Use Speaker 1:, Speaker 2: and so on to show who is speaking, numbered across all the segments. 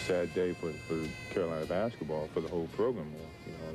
Speaker 1: sad day for Carolina basketball, for the whole program,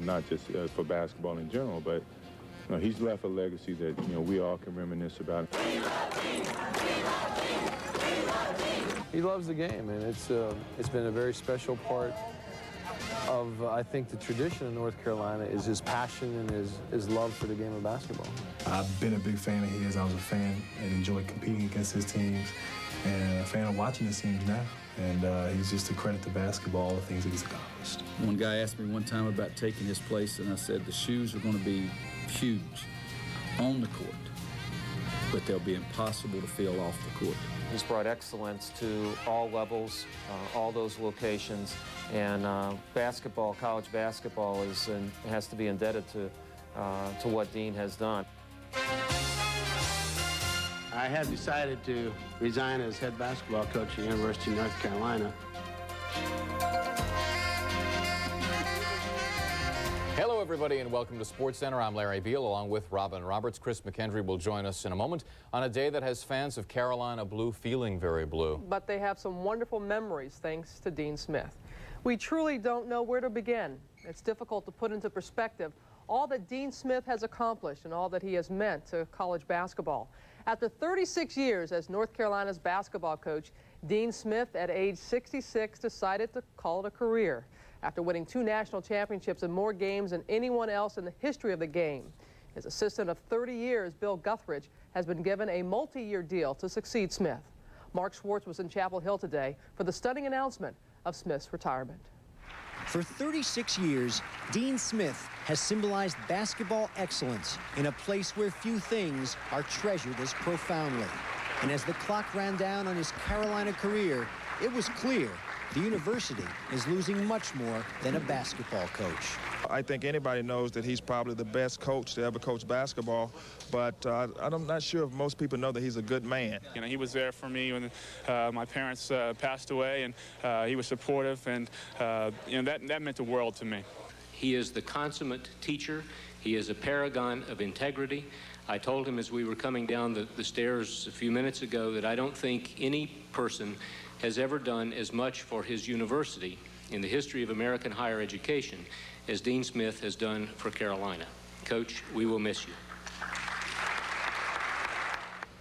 Speaker 1: not just for basketball in general, but he's left a legacy that we all can reminisce about.
Speaker 2: He loves the game, and it's been a very special part of, I think, the tradition of North Carolina is his passion and his love for the game of basketball.
Speaker 3: I've been a big fan of his. I was a fan and enjoyed competing against his teams, and a fan of watching his teams now. And he's just a credit to basketball, the things that he's accomplished.
Speaker 4: One guy asked me one time about taking his place, and I said the shoes are going to be huge on the court, but they'll be impossible to fill off the court.
Speaker 5: He's brought excellence to all levels, all those locations, and basketball, college basketball, has to be indebted to what Dean has done.
Speaker 6: I have decided to resign as head basketball coach at the University of North Carolina.
Speaker 7: Hello, everybody, and welcome to SportsCenter. I'm Larry Beal, along with Robin Roberts. Chris McKendry will join us in a moment on a day that has fans of Carolina blue feeling very blue.
Speaker 8: But they have some wonderful memories thanks to Dean Smith. We truly don't know where to begin. It's difficult to put into perspective all that Dean Smith has accomplished and all that he has meant to college basketball. After 36 years as North Carolina's basketball coach, Dean Smith, at age 66, decided to call it a career after winning 2 national championships and more games than anyone else in the history of the game. His assistant of 30 years, Bill Guthridge, has been given a multi-year deal to succeed Smith. Mark Schwartz was in Chapel Hill today for the stunning announcement of Smith's retirement.
Speaker 9: For 36 years, Dean Smith has symbolized basketball excellence in a place where few things are treasured as profoundly. And as the clock ran down on his Carolina career, it was clear the university is losing much more than a basketball coach.
Speaker 10: I think anybody knows that he's probably the best coach to ever coach basketball, but I'm not sure if most people know that he's a good man.
Speaker 11: He was there for me when my parents passed away, and he was supportive, and that meant the world to me.
Speaker 12: He is the consummate teacher. He is a paragon of integrity. I told him as we were coming down the stairs a few minutes ago that I don't think any person has ever done as much for his university in the history of American higher education as Dean Smith has done for Carolina. Coach, we will miss you.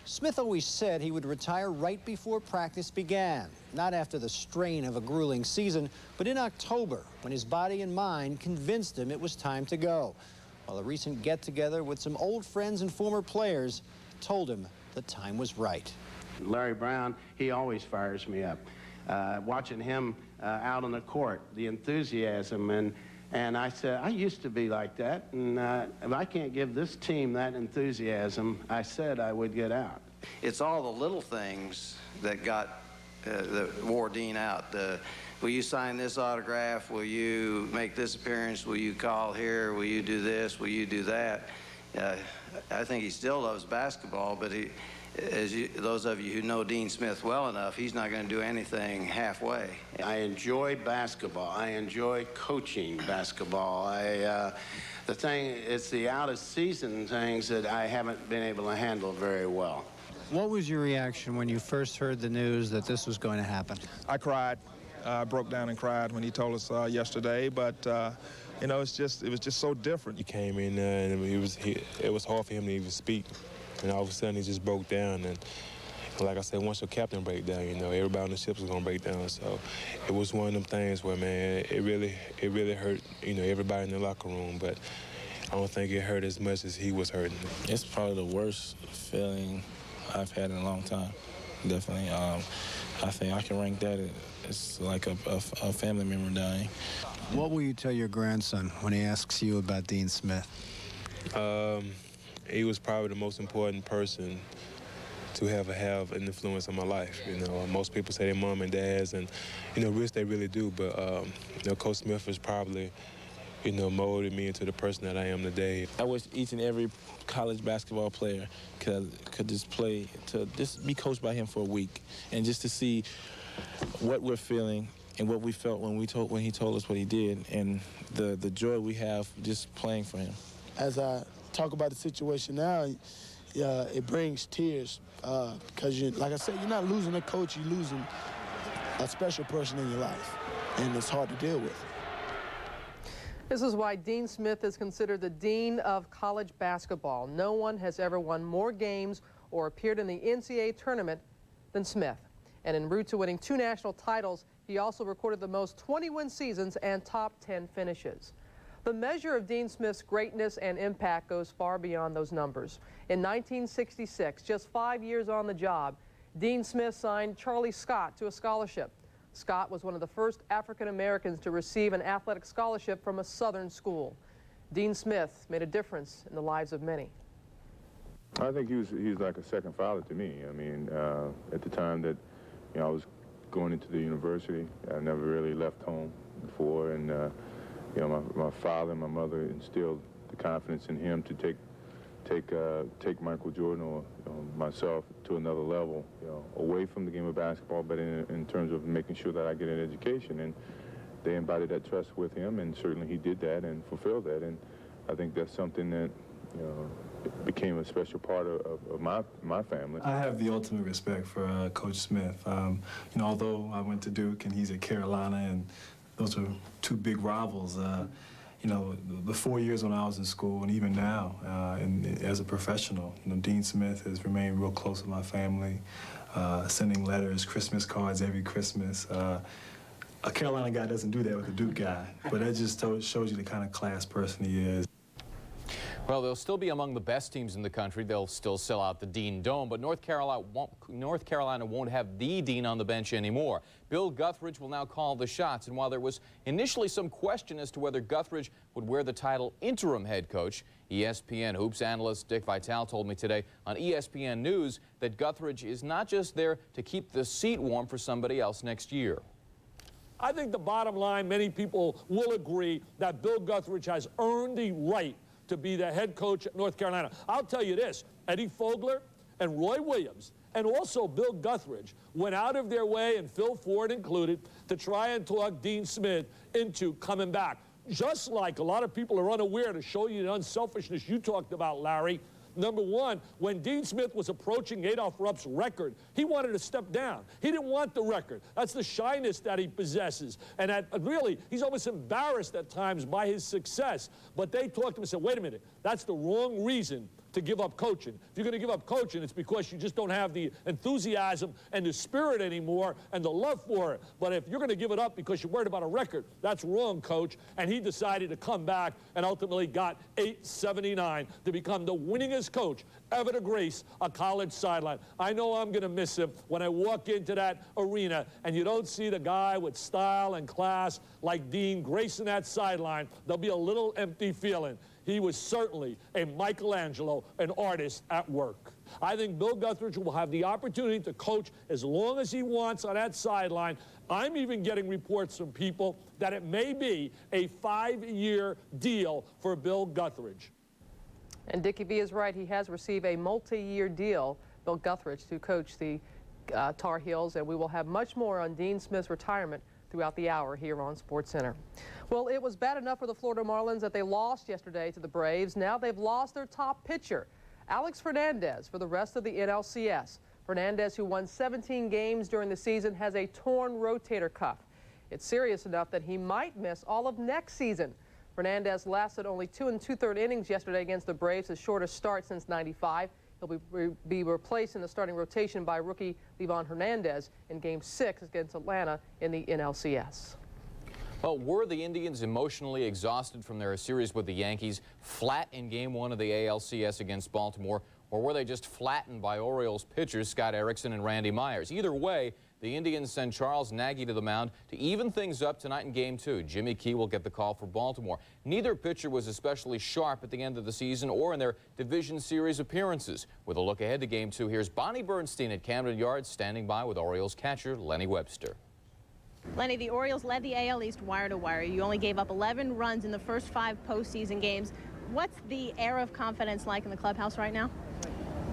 Speaker 9: Smith always said he would retire right before practice began, not after the strain of a grueling season, but in October, when his body and mind convinced him it was time to go, while a recent get-together with some old friends and former players told him the time was right.
Speaker 6: Larry Brown, he always fires me up. Watching him out on the court, the enthusiasm, and I said, I used to be like that, and if I can't give this team that enthusiasm, I said I would get out.
Speaker 13: It's all the little things that wore Dean out. Will you sign this autograph? Will you make this appearance? Will you call here? Will you do this? Will you do that? I think he still loves basketball, but those of you who know Dean Smith well enough, he's not going to do anything halfway.
Speaker 6: I enjoy basketball. I enjoy coaching basketball. It's the out-of-season things that I haven't been able to handle very well.
Speaker 14: What was your reaction when you first heard the news that this was going to happen?
Speaker 10: I cried. I broke down and cried when he told us yesterday, but it was just so different.
Speaker 1: He came in and it was hard for him to even speak. And all of a sudden, he just broke down. And like I said, once your captain break down, everybody on the ship is going to break down. So it was one of them things where, man, it really hurt, everybody in the locker room. But I don't think it hurt as much as he was hurting.
Speaker 15: It's probably the worst feeling I've had in a long time, definitely. I think I can rank that. It's like a family member dying.
Speaker 14: What will you tell your grandson when he asks you about Dean Smith?
Speaker 1: He was probably the most important person to have an influence on my life. Most people say their mom and dads, and which they really do. But Coach Smith was probably, molded me into the person that I am today.
Speaker 15: I wish each and every college basketball player could just be coached by him for a week, and just to see what we're feeling and what we felt when he told us what he did, and the joy we have just playing for him.
Speaker 16: As I talk about the situation now, it brings tears because, like I said, you're not losing a coach, you're losing a special person in your life. and it's hard to deal with.
Speaker 8: This is why Dean Smith is considered the dean of college basketball. No one has ever won more games or appeared in the NCAA tournament than Smith. And en route to winning 2 national titles, he also recorded the most 20-win seasons and top 10 finishes. The measure of Dean Smith's greatness and impact goes far beyond those numbers. In 1966, just 5 years on the job, Dean Smith signed Charlie Scott to a scholarship. Scott was one of the first African Americans to receive an athletic scholarship from a Southern school. Dean Smith made a difference in the lives of many.
Speaker 17: I think he's like a second father to me. I mean, at the time that I was going into the university, I never really left home before, and my father and my mother instilled the confidence in him to take Michael Jordan or myself to another level, away from the game of basketball, but in terms of making sure that I get an education. And they embodied that trust with him, and certainly he did that and fulfilled that. And I think that's something that became a special part of my family.
Speaker 3: I have the ultimate respect for Coach Smith. Although I went to Duke and he's at Carolina, and those are 2 big rivals. The 4 years when I was in school, and even now, and as a professional, Dean Smith has remained real close with my family, sending letters, Christmas cards every Christmas. A Carolina guy doesn't do that with a Duke guy, but that just shows you the kind of class person he is.
Speaker 7: Well, they'll still be among the best teams in the country. They'll still sell out the Dean Dome, but North Carolina won't have the Dean on the bench anymore. Bill Guthridge will now call the shots, and while there was initially some question as to whether Guthridge would wear the title interim head coach, ESPN Hoops analyst Dick Vitale told me today on ESPN News that Guthridge is not just there to keep the seat warm for somebody else next year.
Speaker 18: I think the bottom line, many people will agree that Bill Guthridge has earned the right to be the head coach at North Carolina. I'll tell you this, Eddie Fogler and Roy Williams and also Bill Guthridge went out of their way, and Phil Ford included, to try and talk Dean Smith into coming back. Just like a lot of people are unaware, to show you the unselfishness you talked about, Larry. Number one, when Dean Smith was approaching Adolph Rupp's record, he wanted to step down. He didn't want the record. That's the shyness that he possesses. And really, he's almost embarrassed at times by his success. But they talked to him and said, wait a minute, that's the wrong reason to give up coaching. If you're going to give up coaching, it's because you just don't have the enthusiasm and the spirit anymore and the love for it. But if you're going to give it up because you're worried about a record, that's wrong, coach. And he decided to come back and ultimately got 879 to become the winningest coach ever to grace a college sideline. I know I'm going to miss him when I walk into that arena and you don't see the guy with style and class like Dean gracing that sideline. There'll be a little empty feeling. He was certainly a Michelangelo, an artist at work. I think Bill Guthridge will have the opportunity to coach as long as he wants on that sideline. I'm even getting reports from people that it may be a 5-year deal for Bill Guthridge.
Speaker 8: And Dickie V is right. He has received a multi-year deal, Bill Guthridge, to coach the Tar Heels, and we will have much more on Dean Smith's retirement throughout the hour here on SportsCenter. Well, it was bad enough for the Florida Marlins that they lost yesterday to the Braves. Now they've lost their top pitcher, Alex Fernandez, for the rest of the NLCS. Fernandez, who won 17 games during the season, has a torn rotator cuff. It's serious enough that he might miss all of next season. Fernandez lasted only 2 2/3 innings yesterday against the Braves, his shortest start since '95. He'll be replaced in the starting rotation by rookie Livan Hernandez in Game 6 against Atlanta in the NLCS.
Speaker 7: Well, were the Indians emotionally exhausted from their series with the Yankees, flat in Game 1 of the ALCS against Baltimore, or were they just flattened by Orioles pitchers Scott Erickson and Randy Myers? Either way, the Indians send Charles Nagy to the mound to even things up tonight in Game 2. Jimmy Key will get the call for Baltimore. Neither pitcher was especially sharp at the end of the season or in their division series appearances. With a look ahead to Game 2, here's Bonnie Bernstein at Camden Yards standing by with Orioles catcher Lenny Webster.
Speaker 19: Lenny, the Orioles led the AL East wire to wire. You only gave up 11 runs in the first 5 postseason games. What's the air of confidence like in the clubhouse right now?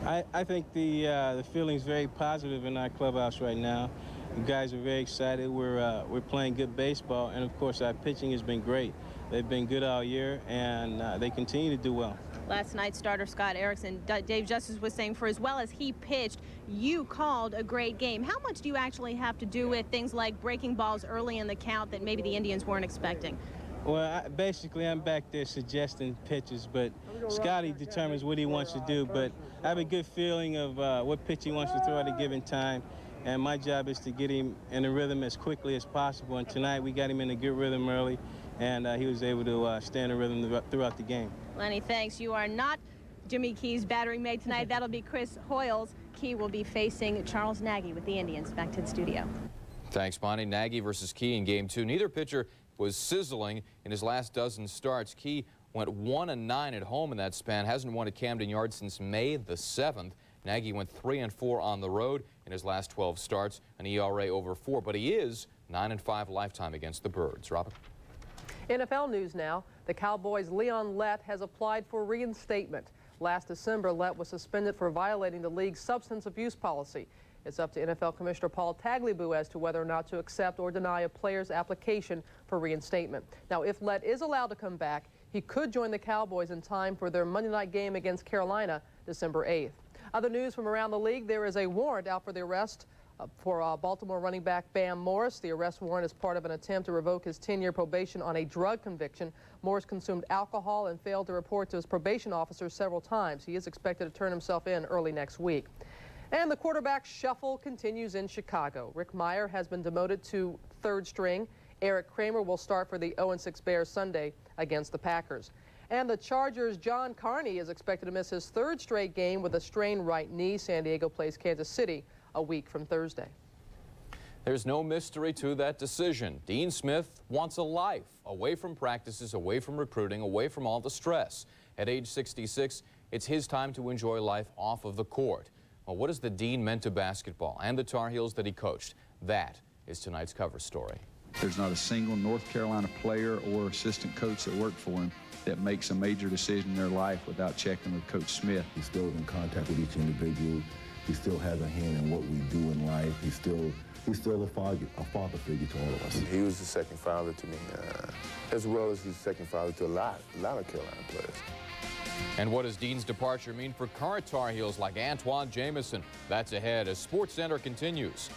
Speaker 20: I think the feeling's very positive in our clubhouse right now. You guys are very excited. We're playing good baseball, and of course our pitching has been great. They've been good all year, and they continue to do well.
Speaker 19: Last night, starter Scott Erickson, Dave Justice was saying, for as well as he pitched, you called a great game. How much do you actually have to do with things like breaking balls early in the count that maybe the Indians weren't expecting?
Speaker 20: Well, basically, I'm back there suggesting pitches, but Scotty determines what he wants to do. But I have a good feeling of what pitch he wants to throw at a given time, and my job is to get him in a rhythm as quickly as possible. And tonight, we got him in a good rhythm early, and he was able to stay in a rhythm throughout the game.
Speaker 19: Lenny, thanks. You are not Jimmy Key's battery mate tonight. That'll be Chris Hoyles. Key will be facing Charles Nagy with the Indians. Back to the studio.
Speaker 7: Thanks, Bonnie. Nagy versus Key in Game 2. Neither pitcher was sizzling in his last dozen starts. Key went 1-9 at home in that span. Hasn't won at Camden Yards since May the 7th. Nagy went 3-4 on the road in his last 12 starts, an ERA over 4. But he is 9-5 lifetime against the Birds. Robin?
Speaker 8: NFL news now. The Cowboys' Leon Lett has applied for reinstatement. Last December, Lett was suspended for violating the league's substance abuse policy. It's up to NFL Commissioner Paul Tagliabue as to whether or not to accept or deny a player's application for reinstatement. Now, if Lett is allowed to come back, he could join the Cowboys in time for their Monday night game against Carolina, December 8th. Other news from around the league, there is a warrant out for the arrest for Baltimore running back Bam Morris. The arrest warrant is part of an attempt to revoke his 10-year probation on a drug conviction. Morris consumed alcohol and failed to report to his probation officer several times. He is expected to turn himself in early next week. And the quarterback shuffle continues in Chicago. Rick Meyer has been demoted to third string. Eric Kramer will start for the 0-6 Bears Sunday against the Packers. And the Chargers' John Carney is expected to miss his third straight game with a strained right knee. San Diego plays Kansas City a week from Thursday.
Speaker 7: There's no mystery to that decision. Dean Smith wants a life away from practices, away from recruiting, away from all the stress. At age 66, it's his time to enjoy life off of the court. Well, what has the Dean meant to basketball and the Tar Heels that he coached? That is tonight's cover story.
Speaker 21: There's not a single North Carolina player or assistant coach that worked for him that makes a major decision in their life without checking with Coach Smith.
Speaker 22: He's still in contact with each individual. He still has a hand in what we do in life. He's still a father figure to all of us.
Speaker 17: He was the second father to me, as well as he's the second father to a lot of Carolina players.
Speaker 7: And what does Dean's departure mean for current Tar Heels like Antoine Jamison? That's ahead as SportsCenter continues.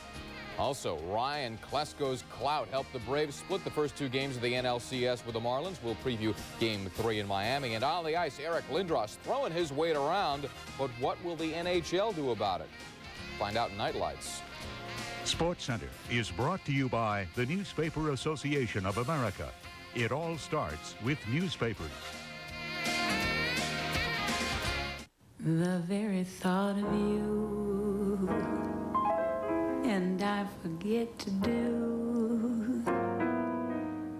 Speaker 7: Also, Ryan Klesko's clout helped the Braves split the first two games of the NLCS with the Marlins. We'll preview Game 3 in Miami. And on the ice, Eric Lindros throwing his weight around. But what will the NHL do about it? Find out in Nightlights.
Speaker 23: SportsCenter is brought to you by the Newspaper Association of America. It all starts with newspapers.
Speaker 24: The very thought of you, and I forget to do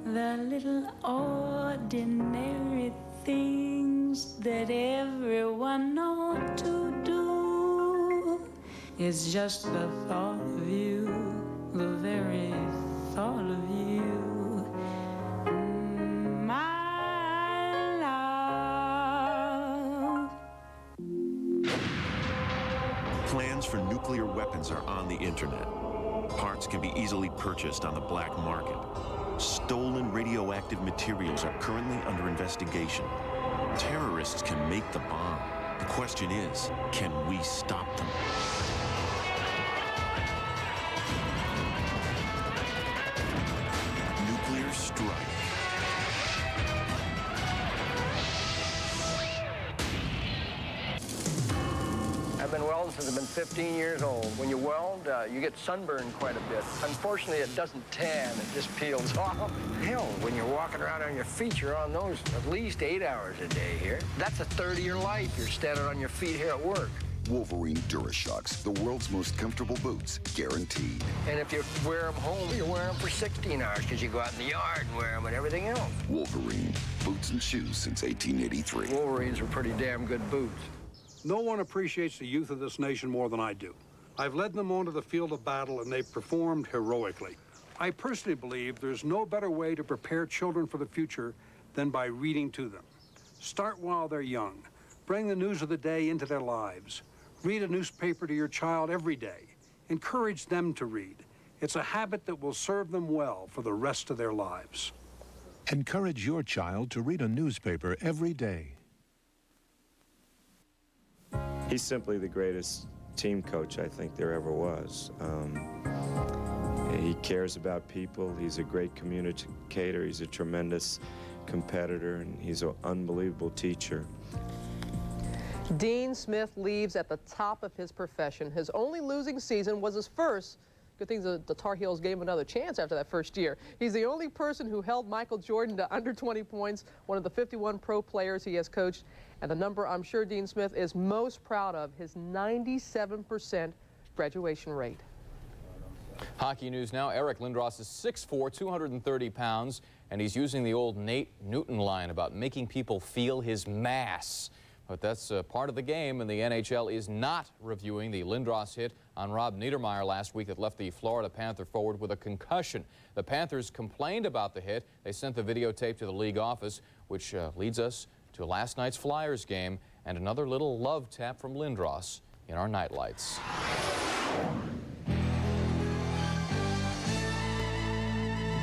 Speaker 24: the little ordinary things that everyone ought to do. It's just the thought of you, the very thought of you.
Speaker 25: Plans for nuclear weapons are on the internet. Parts can be easily purchased on the black market. Stolen radioactive materials are currently under investigation. Terrorists can make the bomb. The question is, can we stop them? Nuclear strike.
Speaker 26: I've been welding since I've been 15 years old. When you weld, you get sunburned quite a bit. Unfortunately, it doesn't tan, it just peels off. Hell, when you're walking around on your feet, you're on those at least 8 hours a day here. That's a third of your life you're standing on your feet here at work.
Speaker 27: Wolverine DuraShocks, the world's most comfortable boots, guaranteed.
Speaker 26: And if you wear them home, you wear them for 16 hours because you go out in the yard and wear them and everything else.
Speaker 27: Wolverine, boots and shoes since 1883.
Speaker 26: Wolverines are pretty damn good boots.
Speaker 28: No one appreciates the youth of this nation more than I do. I've led them onto the field of battle, and they've performed heroically. I personally believe there's no better way to prepare children for the future than by reading to them. Start while they're young. Bring the news of the day into their lives. Read a newspaper to your child every day. Encourage them to read. It's a habit that will serve them well for the rest of their lives.
Speaker 23: Encourage your child to read a newspaper every day.
Speaker 2: He's simply the greatest team coach I think there ever was. He cares about people. He's a great communicator. He's a tremendous competitor, and he's an unbelievable teacher.
Speaker 8: Dean Smith leaves at the top of his profession. His only losing season was his first. Good thing the Tar Heels gave him another chance after that first year. He's the only person who held Michael Jordan to under 20 points, one of the 51 pro players he has coached, and the number I'm sure Dean Smith is most proud of, his 97% graduation rate.
Speaker 7: Hockey news now. Eric Lindros is 6'4", 230 pounds, and he's using the old Nate Newton line about making people feel his mass. But that's part of the game, and the NHL is not reviewing the Lindros hit on Rob Niedermayer last week that left the Florida Panther forward with a concussion. The Panthers complained about the hit. They sent the videotape to the league office, which leads us to last night's Flyers game and another little love tap from Lindros in our nightlights.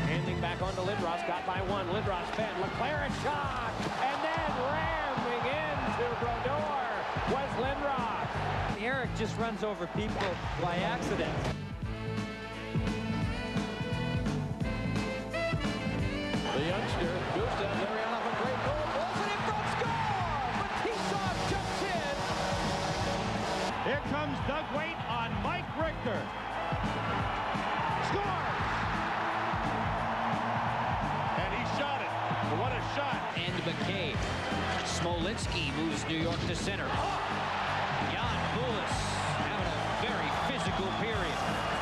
Speaker 4: Handing back on to Lindros, got by one. Lindros bent, LeClaire a shot, and then ramming into Brodeur was Lindros. Eric just runs over people by accident.
Speaker 18: The youngster goes down there off a great goal, pulls it in front, score! Matissov jumps in.
Speaker 5: Here comes Doug Waite on Mike Richter. Scores! And he shot it. What a shot.
Speaker 4: And McCabe. Smolinski moves New York to center. Jan Boulis having a very physical period.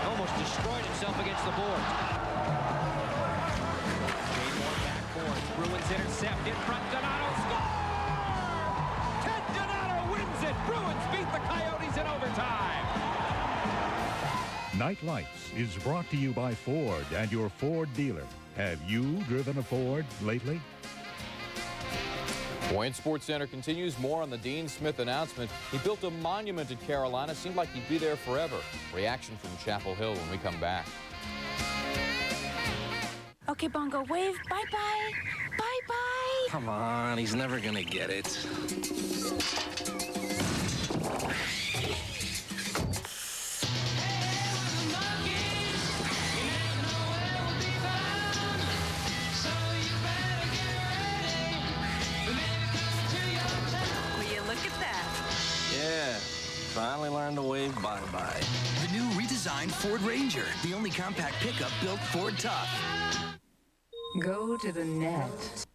Speaker 4: Almost destroyed himself against the board. Bruins intercept in front. Donato score! Ted Donato wins it. Bruins beat the Coyotes in overtime.
Speaker 23: Night Lights is brought to you by Ford and your Ford dealer. Have you driven a Ford lately?
Speaker 7: Boy, SportsCenter continues. More on the Dean Smith announcement. He built a monument at Carolina. Seemed like he'd be there forever. Reaction from Chapel Hill when we come back.
Speaker 24: Okay, Bongo, wave. Bye-bye. Bye-bye.
Speaker 6: Come on, he's never gonna get it.
Speaker 24: Will you look at that?
Speaker 6: Yeah, finally learned to wave bye-bye.
Speaker 9: The new redesigned Ford Ranger, the only compact pickup built Ford tough.
Speaker 24: Go to the net.